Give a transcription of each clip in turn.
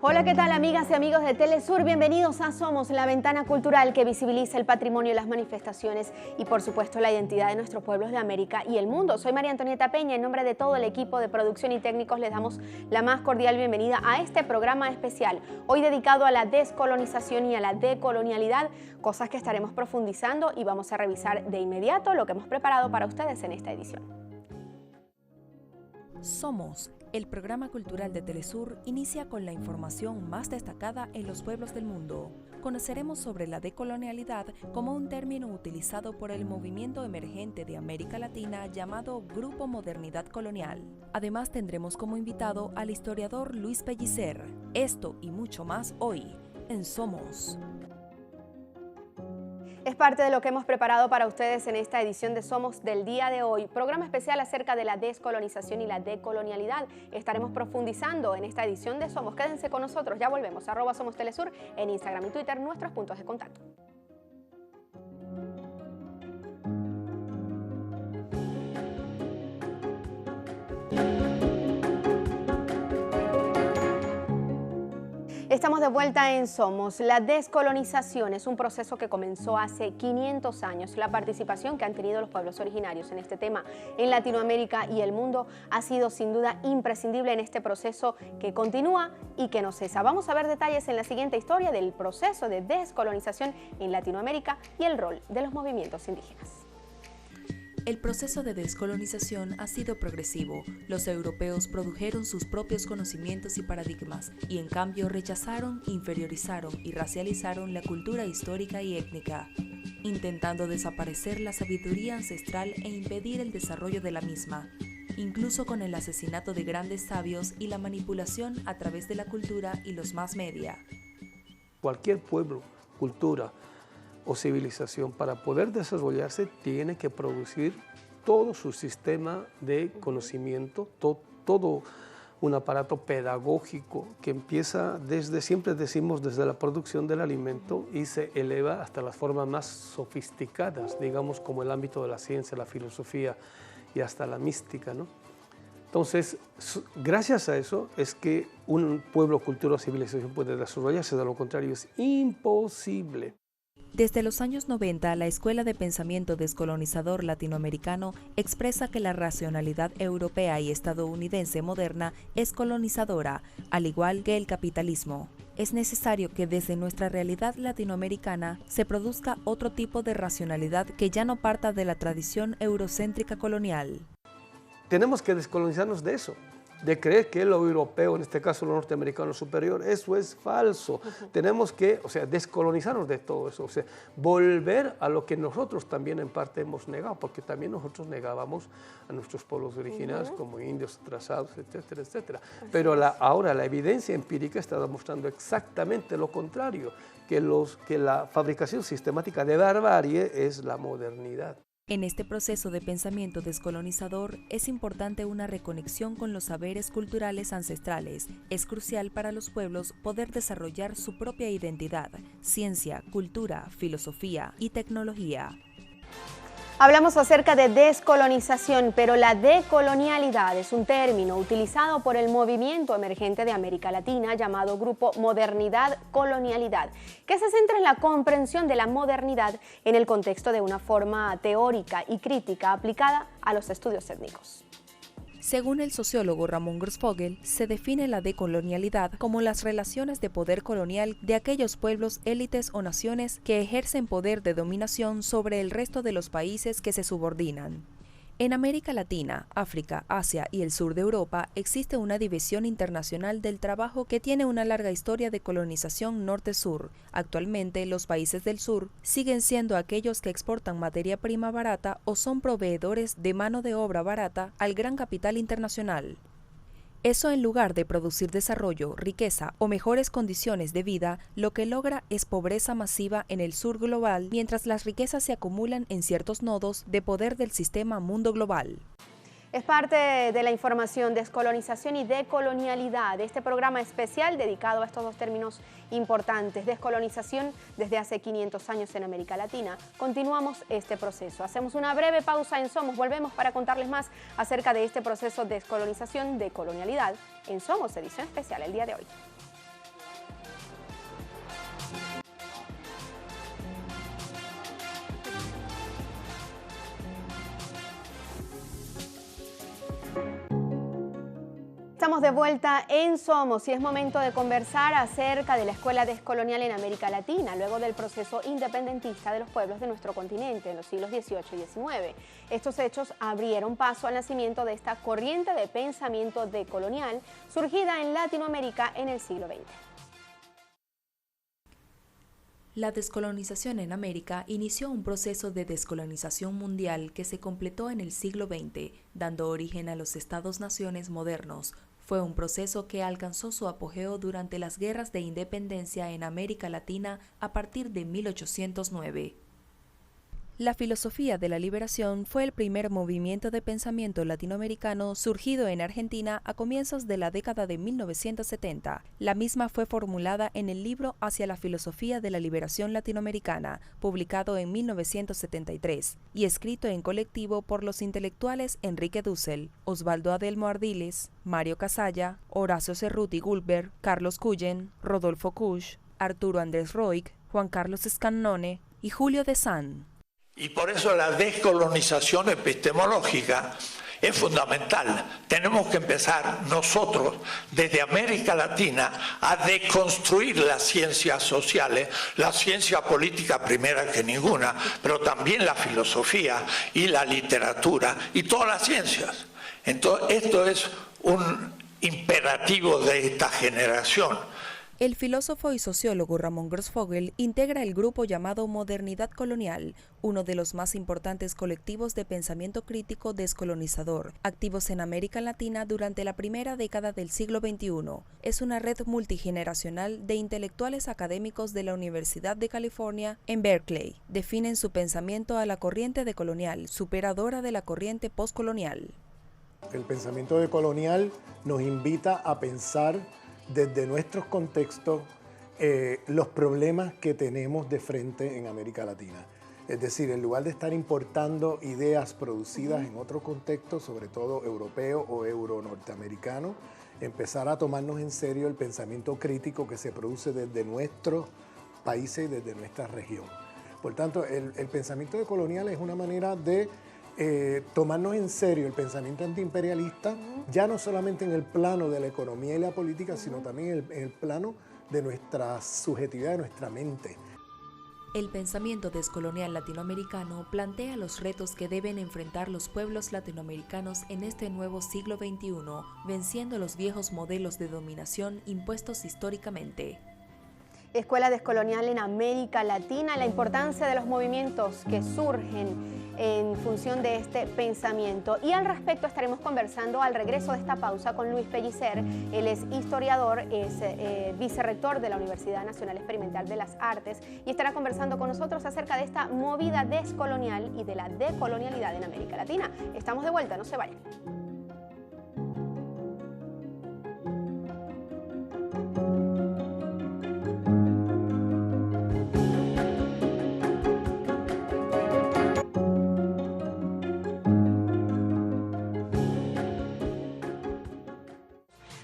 Hola, ¿qué tal amigas y amigos de Telesur? Bienvenidos a Somos, la ventana cultural que visibiliza el patrimonio, las manifestaciones y por supuesto la identidad de nuestros pueblos de América y el mundo. Soy María Antonieta Peña, en nombre de todo el equipo de producción y técnicos les damos la más cordial bienvenida a este programa especial, hoy dedicado a la descolonización y a la decolonialidad, cosas que estaremos profundizando y vamos a revisar de inmediato lo que hemos preparado para ustedes en esta edición. Somos, el programa cultural de Telesur, inicia con la información más destacada en los pueblos del mundo. Conoceremos sobre la decolonialidad como un término utilizado por el movimiento emergente de América Latina llamado Grupo Modernidad Colonial. Además tendremos como invitado al historiador Luis Pellicer. Esto y mucho más hoy en Somos. Es parte de lo que hemos preparado para ustedes en esta edición de Somos del día de hoy. Programa especial acerca de la descolonización y la decolonialidad. Estaremos profundizando en esta edición de Somos. Quédense con nosotros, ya volvemos. @SomosTelesur en Instagram y Twitter, nuestros puntos de contacto. Estamos de vuelta en Somos. La descolonización es un proceso que comenzó hace 500 años. La participación que han tenido los pueblos originarios en este tema en Latinoamérica y el mundo ha sido sin duda imprescindible en este proceso que continúa y que no cesa. Vamos a ver detalles en la siguiente historia del proceso de descolonización en Latinoamérica y el rol de los movimientos indígenas. El proceso de descolonización ha sido progresivo. Los europeos produjeron sus propios conocimientos y paradigmas y en cambio rechazaron, inferiorizaron y racializaron la cultura histórica y étnica, intentando desaparecer la sabiduría ancestral e impedir el desarrollo de la misma, incluso con el asesinato de grandes sabios y la manipulación a través de la cultura y los mass media. Cualquier pueblo, cultura o civilización, para poder desarrollarse, tiene que producir todo su sistema de conocimiento, todo un aparato pedagógico que empieza desde, siempre decimos, desde la producción del alimento y se eleva hasta las formas más sofisticadas, digamos, como el ámbito de la ciencia, la filosofía y hasta la mística, ¿no? Entonces, gracias a eso es que un pueblo, cultura o civilización puede desarrollarse, de lo contrario es imposible. Desde los años 90, la Escuela de Pensamiento Descolonizador Latinoamericano expresa que la racionalidad europea y estadounidense moderna es colonizadora, al igual que el capitalismo. Es necesario que desde nuestra realidad latinoamericana se produzca otro tipo de racionalidad que ya no parta de la tradición eurocéntrica colonial. Tenemos que descolonizarnos de eso, de creer que lo europeo, en este caso lo norteamericano, es superior. Eso es falso. Tenemos que, descolonizarnos de todo eso, volver a lo que nosotros también en parte hemos negado, porque también nosotros negábamos a nuestros pueblos originarios como indios, trazados, etcétera, etcétera. Pero ahora la evidencia empírica está demostrando exactamente lo contrario, que la fabricación sistemática de barbarie es la modernidad. En este proceso de pensamiento descolonizador es importante una reconexión con los saberes culturales ancestrales. Es crucial para los pueblos poder desarrollar su propia identidad, ciencia, cultura, filosofía y tecnología. Hablamos acerca de descolonización, pero la decolonialidad es un término utilizado por el movimiento emergente de América Latina llamado Grupo Modernidad Colonialidad, que se centra en la comprensión de la modernidad en el contexto de una forma teórica y crítica aplicada a los estudios étnicos. Según el sociólogo Ramón Grossfogel, se define la decolonialidad como las relaciones de poder colonial de aquellos pueblos, élites o naciones que ejercen poder de dominación sobre el resto de los países que se subordinan. En América Latina, África, Asia y el sur de Europa existe una división internacional del trabajo que tiene una larga historia de colonización norte-sur. Actualmente, los países del sur siguen siendo aquellos que exportan materia prima barata o son proveedores de mano de obra barata al gran capital internacional. Eso, en lugar de producir desarrollo, riqueza o mejores condiciones de vida, lo que logra es pobreza masiva en el sur global, mientras las riquezas se acumulan en ciertos nodos de poder del sistema mundo global. Es parte de la información descolonización y decolonialidad, este programa especial dedicado a estos dos términos importantes. Descolonización desde hace 500 años en América Latina. Continuamos este proceso. Hacemos una breve pausa en Somos. Volvemos para contarles más acerca de este proceso de descolonización, decolonialidad en Somos, edición especial el día de hoy. Estamos de vuelta en Somos y es momento de conversar acerca de la escuela descolonial en América Latina, luego del proceso independentista de los pueblos de nuestro continente en los siglos XVIII y XIX. Estos hechos abrieron paso al nacimiento de esta corriente de pensamiento decolonial surgida en Latinoamérica en el siglo XX. La descolonización en América inició un proceso de descolonización mundial que se completó en el siglo XX, dando origen a los estados-naciones modernos. Fue un proceso que alcanzó su apogeo durante las guerras de independencia en América Latina a partir de 1809. La filosofía de la liberación fue el primer movimiento de pensamiento latinoamericano surgido en Argentina a comienzos de la década de 1970. La misma fue formulada en el libro Hacia la filosofía de la liberación latinoamericana, publicado en 1973, y escrito en colectivo por los intelectuales Enrique Dussel, Osvaldo Adelmo Ardiles, Mario Casalla, Horacio Cerruti Gulber, Carlos Cullen, Rodolfo Kusch, Arturo Andrés Roig, Juan Carlos Scannone y Julio de San. Y por eso la descolonización epistemológica es fundamental. Tenemos que empezar nosotros, desde América Latina, a deconstruir las ciencias sociales, la ciencia política primera que ninguna, pero también la filosofía y la literatura y todas las ciencias. Entonces, esto es un imperativo de esta generación. El filósofo y sociólogo Ramón Grossfogel integra el grupo llamado Modernidad Colonial, uno de los más importantes colectivos de pensamiento crítico descolonizador, activos en América Latina durante la primera década del siglo XXI. Es una red multigeneracional de intelectuales académicos de la Universidad de California en Berkeley. Definen su pensamiento a la corriente decolonial, superadora de la corriente postcolonial. El pensamiento decolonial nos invita a pensar desde nuestros contextos los problemas que tenemos de frente en América Latina. Es decir, en lugar de estar importando ideas producidas en otro contexto, sobre todo europeo o euro-norteamericano, empezar a tomarnos en serio el pensamiento crítico que se produce desde nuestros países y desde nuestra región. Por tanto, el pensamiento decolonial es una manera de tomarnos en serio el pensamiento antiimperialista, ya no solamente en el plano de la economía y la política, sino también en el plano de nuestra subjetividad, de nuestra mente. El pensamiento descolonial latinoamericano plantea los retos que deben enfrentar los pueblos latinoamericanos en este nuevo siglo XXI, venciendo los viejos modelos de dominación impuestos históricamente. Escuela descolonial en América Latina, la importancia de los movimientos que surgen en función de este pensamiento. Y al respecto estaremos conversando al regreso de esta pausa con Luis Pellicer. Él es historiador, es vicerrector de la Universidad Nacional Experimental de las Artes y estará conversando con nosotros acerca de esta movida descolonial y de la decolonialidad en América Latina. Estamos de vuelta, no se vayan.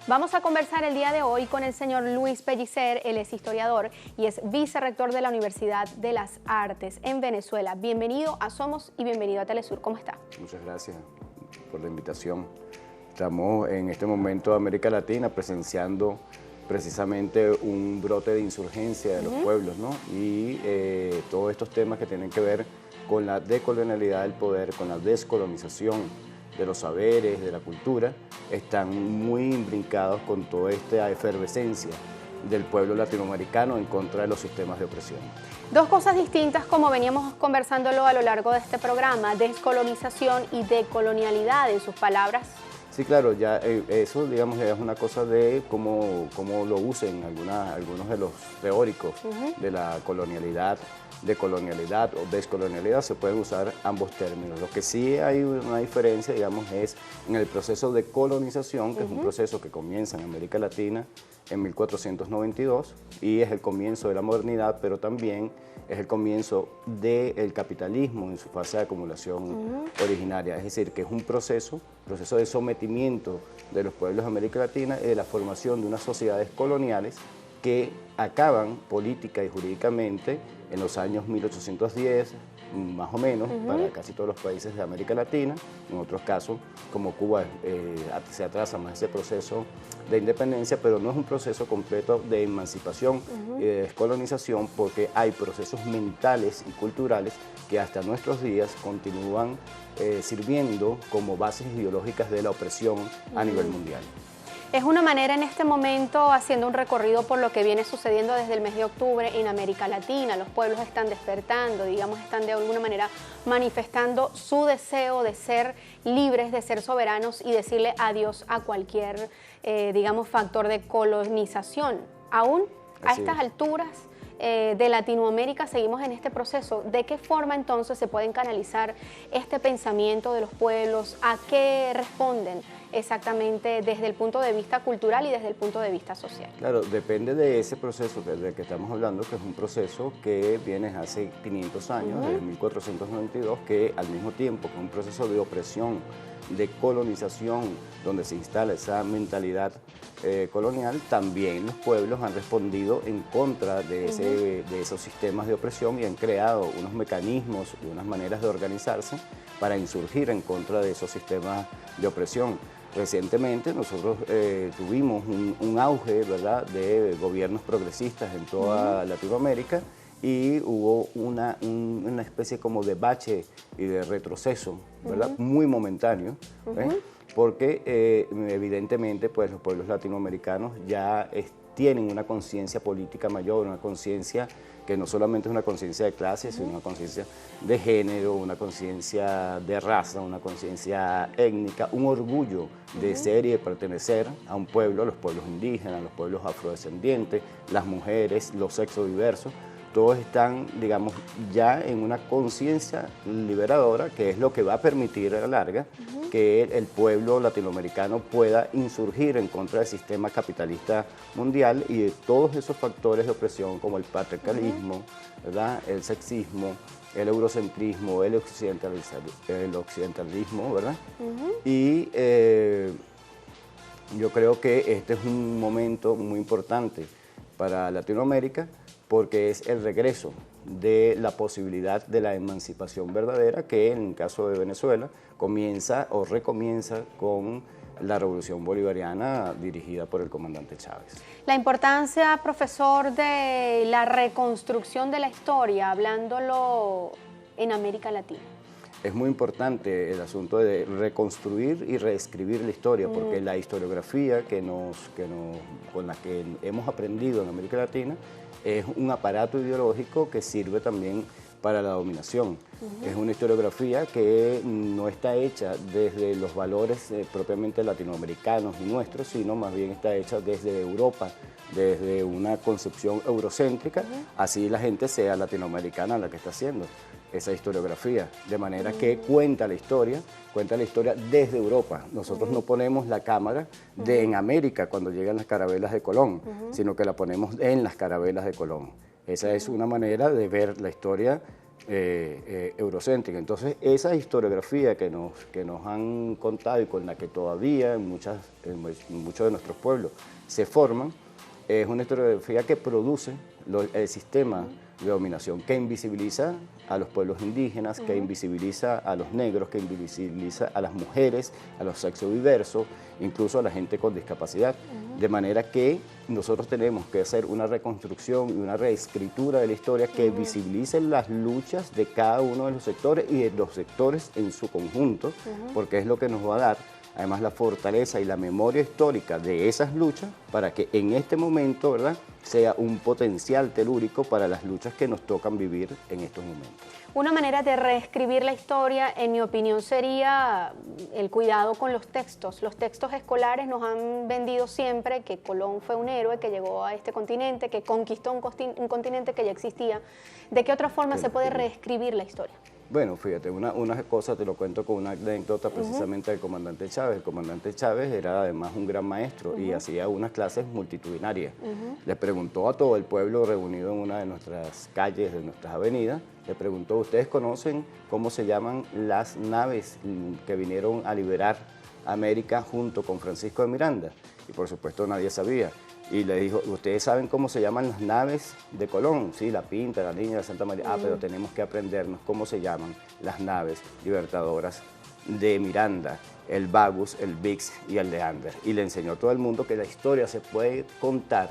Vamos a conversar el día de hoy con el señor Luis Pellicer. Él es historiador y es vicerrector de la Universidad de las Artes en Venezuela. Bienvenido a Somos y bienvenido a Telesur. ¿Cómo está? Muchas gracias por la invitación. Estamos en este momento en América Latina presenciando precisamente un brote de insurgencia de los pueblos, ¿no? Y todos estos temas que tienen que ver con la decolonialidad del poder, con la descolonización de los saberes, de la cultura, están muy imbricados con toda esta efervescencia del pueblo latinoamericano en contra de los sistemas de opresión. Dos cosas distintas como veníamos conversándolo a lo largo de este programa, descolonización y decolonialidad en sus palabras. Sí, claro, ya eso digamos es una cosa de cómo lo usen algunos de los teóricos de la colonialidad, decolonialidad o descolonialidad, se pueden usar ambos términos. Lo que sí hay una diferencia, digamos, es en el proceso de colonización, que es un proceso que comienza en América Latina en 1492 y es el comienzo de la modernidad, pero también es el comienzo del capitalismo en su fase de acumulación originaria. Es decir, que es un proceso de sometimiento de los pueblos de América Latina y de la formación de unas sociedades coloniales que acaban política y jurídicamente en los años 1810, más o menos, para casi todos los países de América Latina. En otros casos, como Cuba, se atrasa más ese proceso de independencia, pero no es un proceso completo de emancipación y de descolonización, porque hay procesos mentales y culturales que hasta nuestros días continúan sirviendo como bases ideológicas de la opresión a nivel mundial. Es una manera en este momento, haciendo un recorrido por lo que viene sucediendo desde el mes de octubre en América Latina. Los pueblos están despertando, digamos, están de alguna manera manifestando su deseo de ser libres, de ser soberanos y decirle adiós a cualquier, digamos, factor de colonización. Aún a estas alturas de Latinoamérica seguimos en este proceso. ¿De qué forma entonces se pueden canalizar este pensamiento de los pueblos? ¿A qué responden exactamente desde el punto de vista cultural y desde el punto de vista social? Claro, depende de ese proceso del que estamos hablando, que es un proceso que viene hace 500 años, desde 1492, que al mismo tiempo que es un proceso de opresión, de colonización, donde se instala esa mentalidad colonial, también los pueblos han respondido en contra de esos sistemas de opresión y han creado unos mecanismos y unas maneras de organizarse para insurgir en contra de esos sistemas de opresión. Recientemente nosotros tuvimos un auge, ¿verdad?, de gobiernos progresistas en toda Latinoamérica, y hubo una especie como de bache y de retroceso, ¿verdad?, muy momentáneo, porque evidentemente pues, los pueblos latinoamericanos ya tienen una conciencia política mayor, una conciencia que no solamente es una conciencia de clase, sino una conciencia de género, una conciencia de raza, una conciencia étnica, un orgullo de ser y de pertenecer a un pueblo, los pueblos indígenas, los pueblos afrodescendientes, las mujeres, los sexos diversos. Todos están, digamos, ya en una conciencia liberadora, que es lo que va a permitir a la larga que el pueblo latinoamericano pueda insurgir en contra del sistema capitalista mundial y de todos esos factores de opresión como el patriarcalismo, ¿verdad?, el sexismo, el eurocentrismo, el occidentalismo, ¿verdad? Y yo creo que este es un momento muy importante para Latinoamérica, porque es el regreso de la posibilidad de la emancipación verdadera, que en el caso de Venezuela comienza o recomienza con la revolución bolivariana dirigida por el comandante Chávez. La importancia, profesor, de la reconstrucción de la historia, hablándolo en América Latina. Es muy importante el asunto de reconstruir y reescribir la historia, porque la historiografía con la que hemos aprendido en América Latina es un aparato ideológico que sirve también para la dominación. Es una historiografía que no está hecha desde los valores propiamente latinoamericanos y nuestros, sino más bien está hecha desde Europa, desde una concepción eurocéntrica, así la gente sea latinoamericana la que está haciendo esa historiografía, de manera que cuenta la historia desde Europa. Nosotros no ponemos la cámara en América cuando llegan las carabelas de Colón, sino que la ponemos en las carabelas de Colón. Esa es una manera de ver la historia eurocéntrica. Entonces, esa historiografía que nos han contado y con la que todavía en muchos de nuestros pueblos se forman, es una historiografía que produce el sistema de dominación, que invisibiliza a los pueblos indígenas, que invisibiliza a los negros, que invisibiliza a las mujeres, a los sexos diversos, incluso a la gente con discapacidad. De manera que nosotros tenemos que hacer una reconstrucción y una reescritura de la historia que visibilice las luchas de cada uno de los sectores y de los sectores en su conjunto, porque es lo que nos va a dar además la fortaleza y la memoria histórica de esas luchas para que en este momento, ¿verdad?, sea un potencial telúrico para las luchas que nos tocan vivir en estos momentos. Una manera de reescribir la historia, en mi opinión, sería el cuidado con los textos. Los textos escolares nos han vendido siempre que Colón fue un héroe que llegó a este continente, que conquistó un continente que ya existía. ¿De qué otra forma se puede reescribir la historia? Bueno, fíjate, una cosa te lo cuento con una anécdota precisamente del comandante Chávez. El comandante Chávez era además un gran maestro y hacía unas clases multitudinarias. Le preguntó a todo el pueblo reunido en una de nuestras calles, de nuestras avenidas, le preguntó: ¿ustedes conocen cómo se llaman las naves que vinieron a liberar América junto con Francisco de Miranda? Y por supuesto nadie sabía. y le dijo, ¿ustedes saben cómo se llaman las naves de Colón? Sí, la Pinta, la Niña, la Santa María. Ah, pero tenemos que aprendernos cómo se llaman las naves libertadoras de Miranda, el Bagus, el Vix y el Leander. Y le enseñó a todo el mundo que la historia se puede contar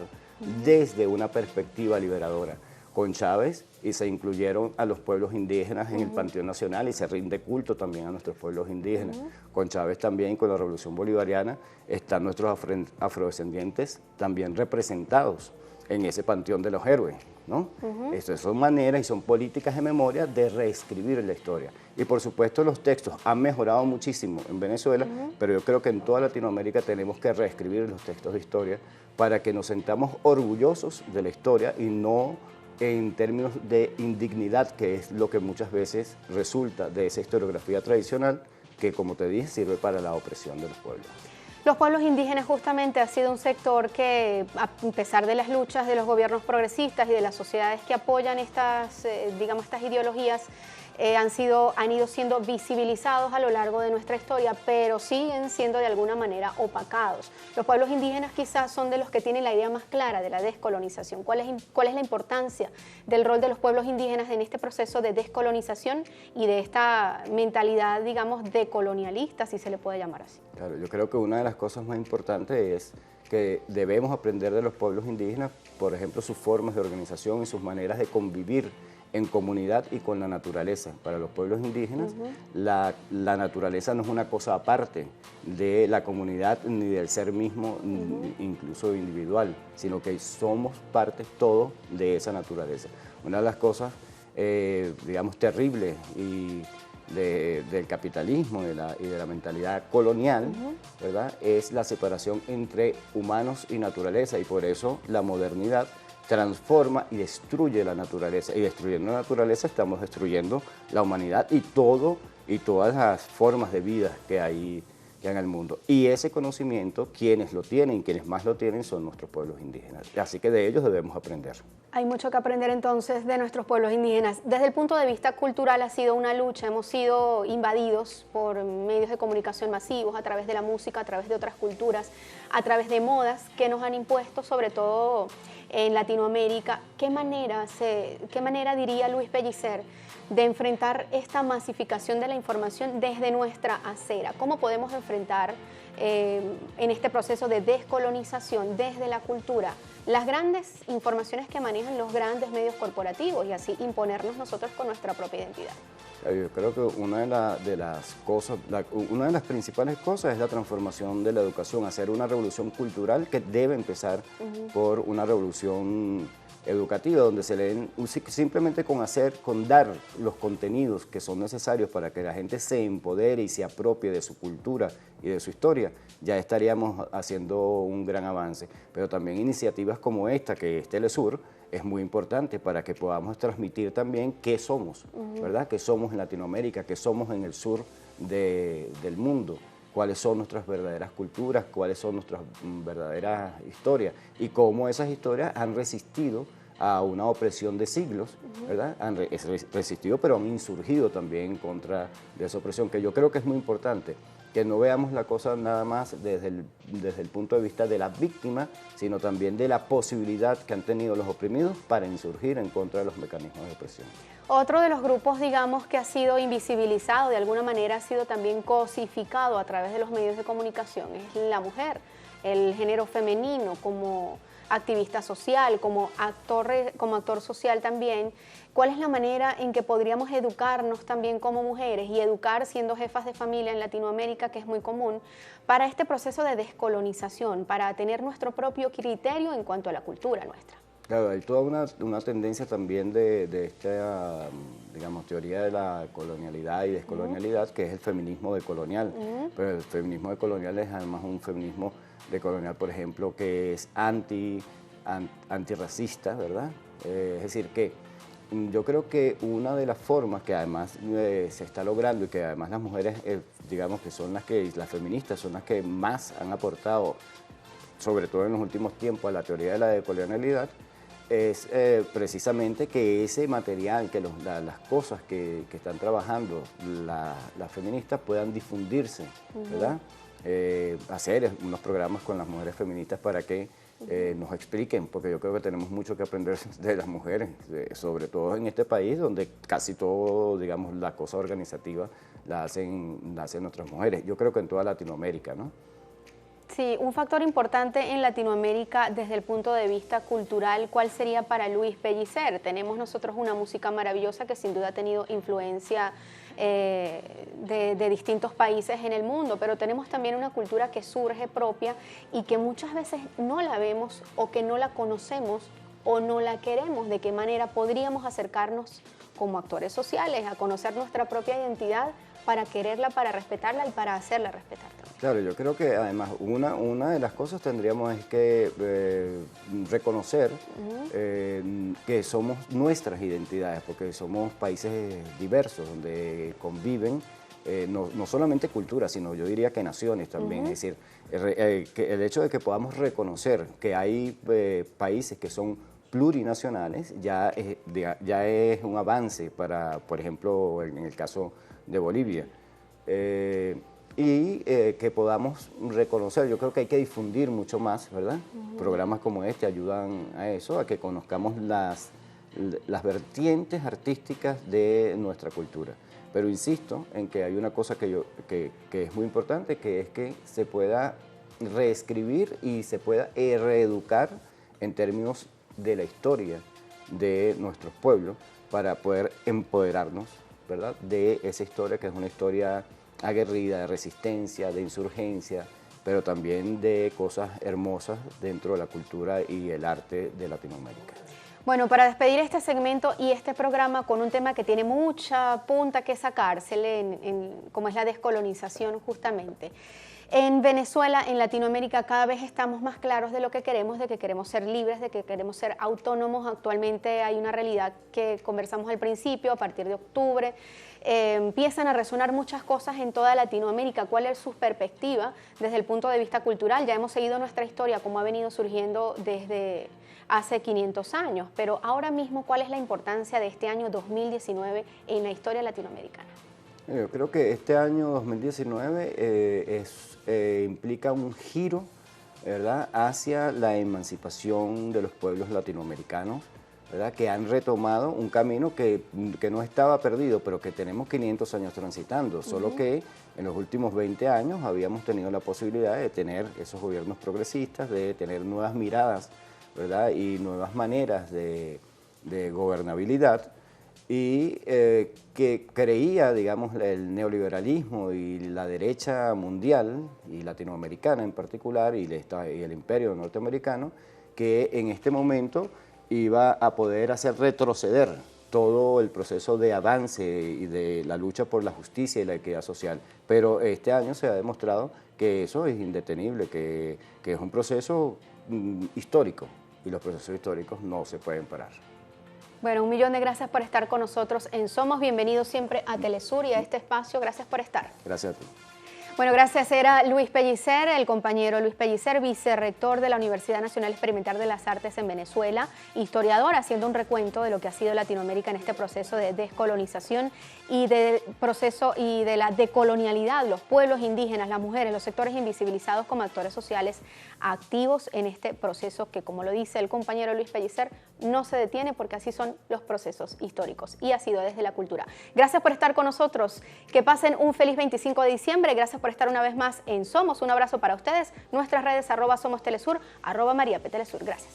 desde una perspectiva liberadora. Con Chávez, y se incluyeron a los pueblos indígenas en el Panteón Nacional y se rinde culto también a nuestros pueblos indígenas. Con Chávez también, con la Revolución Bolivariana, están nuestros afrodescendientes también representados en ese Panteón de los Héroes, ¿no? Estas son maneras y son políticas de memoria de reescribir la historia. Y por supuesto los textos han mejorado muchísimo en Venezuela, pero yo creo que en toda Latinoamérica tenemos que reescribir los textos de historia para que nos sentamos orgullosos de la historia y no en términos de indignidad, que es lo que muchas veces resulta de esa historiografía tradicional que, como te dije, sirve para la opresión de los pueblos. Los pueblos indígenas justamente ha sido un sector que, a pesar de las luchas de los gobiernos progresistas y de las sociedades que apoyan estas, digamos, estas ideologías, han ido siendo visibilizados a lo largo de nuestra historia, pero siguen siendo de alguna manera opacados. Los pueblos indígenas quizás son de los que tienen la idea más clara de la descolonización. ¿Cuál es la importancia del rol de los pueblos indígenas en este proceso de descolonización y de esta mentalidad, digamos, decolonialista, si se le puede llamar así? Claro, yo creo que una de las cosas más importantes es que debemos aprender de los pueblos indígenas, por ejemplo, sus formas de organización y sus maneras de convivir en comunidad y con la naturaleza. Para los pueblos indígenas, la naturaleza no es una cosa aparte de la comunidad ni del ser mismo, incluso individual, sino que somos parte todos de esa naturaleza. Una de las cosas, digamos, terribles del capitalismo y de la mentalidad colonial, ¿verdad?, es la separación entre humanos y naturaleza, y por eso la modernidad transforma y destruye la naturaleza, y destruyendo la naturaleza estamos destruyendo la humanidad y todas las formas de vida que hay en el mundo. Y ese conocimiento, quienes lo tienen, quienes más lo tienen, son nuestros pueblos indígenas. Así que de ellos debemos aprender. Hay mucho que aprender entonces de nuestros pueblos indígenas. Desde el punto de vista cultural ha sido una lucha, hemos sido invadidos por medios de comunicación masivos, a través de la música, a través de otras culturas, a través de modas que nos han impuesto, sobre todo en Latinoamérica. ¿Qué manera diría Luis Pellicer de enfrentar esta masificación de la información desde nuestra acera? ¿Cómo podemos enfrentar en este proceso de descolonización desde la cultura las grandes informaciones que manejan los grandes medios corporativos y así imponernos nosotros con nuestra propia identidad? Yo creo que una de las principales cosas es la transformación de la educación, hacer una revolución cultural que debe empezar por una revolución educativa, donde se leen simplemente con dar los contenidos que son necesarios para que la gente se empodere y se apropie de su cultura y de su historia, ya estaríamos haciendo un gran avance. Pero también iniciativas como esta, que es Telesur, es muy importante para que podamos transmitir también qué somos, ¿verdad? Qué somos en Latinoamérica, qué somos en el sur del mundo, cuáles son nuestras verdaderas culturas, cuáles son nuestras verdaderas historias y cómo esas historias han resistido a una opresión de siglos, ¿verdad? Han resistido, pero han insurgido también contra de esa opresión, que yo creo que es muy importante, que no veamos la cosa nada más desde el punto de vista de la víctima, sino también de la posibilidad que han tenido los oprimidos para insurgir en contra de los mecanismos de opresión. Otro de los grupos, digamos, que ha sido invisibilizado, de alguna manera ha sido también cosificado a través de los medios de comunicación, es la mujer, el género femenino como activista social, como actor social también. ¿Cuál es la manera en que podríamos educarnos también como mujeres y educar siendo jefas de familia en Latinoamérica, que es muy común, para este proceso de descolonización, para tener nuestro propio criterio en cuanto a la cultura nuestra? Claro, hay toda una tendencia también de esta, digamos, teoría de la colonialidad y descolonialidad, que es el feminismo decolonial. Pero el feminismo decolonial es además un feminismo decolonial, por ejemplo, que es antirracista, ¿verdad? Es decir, que yo creo que una de las formas que además se está logrando y que además las mujeres, digamos que son las feministas son las que más han aportado, sobre todo en los últimos tiempos, a la teoría de la decolonialidad, es precisamente que ese material, que las cosas que están trabajando las feministas puedan difundirse, ¿verdad? Hacer unos programas con las mujeres feministas para que nos expliquen, porque yo creo que tenemos mucho que aprender de las mujeres, sobre todo en este país donde casi todo, digamos, la cosa organizativa la hacen nuestras mujeres. Yo creo que en toda Latinoamérica, ¿no? Sí, un factor importante en Latinoamérica desde el punto de vista cultural, ¿cuál sería para Luis Pellicer? Tenemos nosotros una música maravillosa que sin duda ha tenido influencia de distintos países en el mundo, pero tenemos también una cultura que surge propia y que muchas veces no la vemos o que no la conocemos o no la queremos. ¿De qué manera podríamos acercarnos como actores sociales a conocer nuestra propia identidad para quererla, para respetarla y para hacerla respetar también? Claro, yo creo que además una de las cosas tendríamos es que reconocer que somos nuestras identidades, porque somos países diversos donde conviven no solamente culturas, sino yo diría que naciones también. Es decir, que el hecho de que podamos reconocer que hay países que son plurinacionales ya es un avance para, por ejemplo, en el caso de Bolivia. Y que podamos reconocer, yo creo que hay que difundir mucho más, ¿verdad? Programas como este ayudan a eso, a que conozcamos las vertientes artísticas de nuestra cultura. Pero insisto en que hay una cosa que es muy importante, que es que se pueda reescribir y se pueda reeducar en términos de la historia de nuestros pueblos para poder empoderarnos, ¿verdad?, de esa historia que es una historia aguerrida, de resistencia, de insurgencia, pero también de cosas hermosas dentro de la cultura y el arte de Latinoamérica. Bueno, para despedir este segmento y este programa con un tema que tiene mucha punta que sacársele, como es la descolonización justamente. En Venezuela, en Latinoamérica, cada vez estamos más claros de lo que queremos, de que queremos ser libres, de que queremos ser autónomos. Actualmente hay una realidad que conversamos al principio, a partir de octubre, empiezan a resonar muchas cosas en toda Latinoamérica. ¿Cuál es su perspectiva desde el punto de vista cultural? Ya hemos seguido nuestra historia, como ha venido surgiendo desde hace 500 años, pero ahora mismo, ¿cuál es la importancia de este año 2019 en la historia latinoamericana? Yo creo que este año 2019 implica un giro, ¿verdad?, hacia la emancipación de los pueblos latinoamericanos, ¿verdad?, que han retomado un camino que no estaba perdido, pero que tenemos 500 años transitando, solo que en los últimos 20 años habíamos tenido la posibilidad de tener esos gobiernos progresistas, de tener nuevas miradas, ¿verdad?, y nuevas maneras de gobernabilidad, y que creía, digamos, el neoliberalismo y la derecha mundial, y latinoamericana en particular, y el imperio norteamericano, que en este momento iba a poder hacer retroceder todo el proceso de avance y de la lucha por la justicia y la equidad social. Pero este año se ha demostrado que eso es indetenible, que es un proceso histórico, y los procesos históricos no se pueden parar. Bueno, 1.000.000 de gracias por estar con nosotros en Somos. Bienvenidos siempre a Telesur y a este espacio. Gracias por estar. Gracias a ti. Bueno, gracias. Era Luis Pellicer, el compañero Luis Pellicer, vicerrector de la Universidad Nacional Experimental de las Artes en Venezuela, historiador, haciendo un recuento de lo que ha sido Latinoamérica en este proceso de descolonización y de la decolonialidad, los pueblos indígenas, las mujeres, los sectores invisibilizados como actores sociales activos en este proceso que, como lo dice el compañero Luis Pellicer, no se detiene porque así son los procesos históricos y ha sido desde la cultura. Gracias por estar con nosotros. Que pasen un feliz 25 de diciembre. Gracias por estar una vez más en Somos. Un abrazo para ustedes. Nuestras redes @SomosTelesur, @MariaPTelesur. Gracias.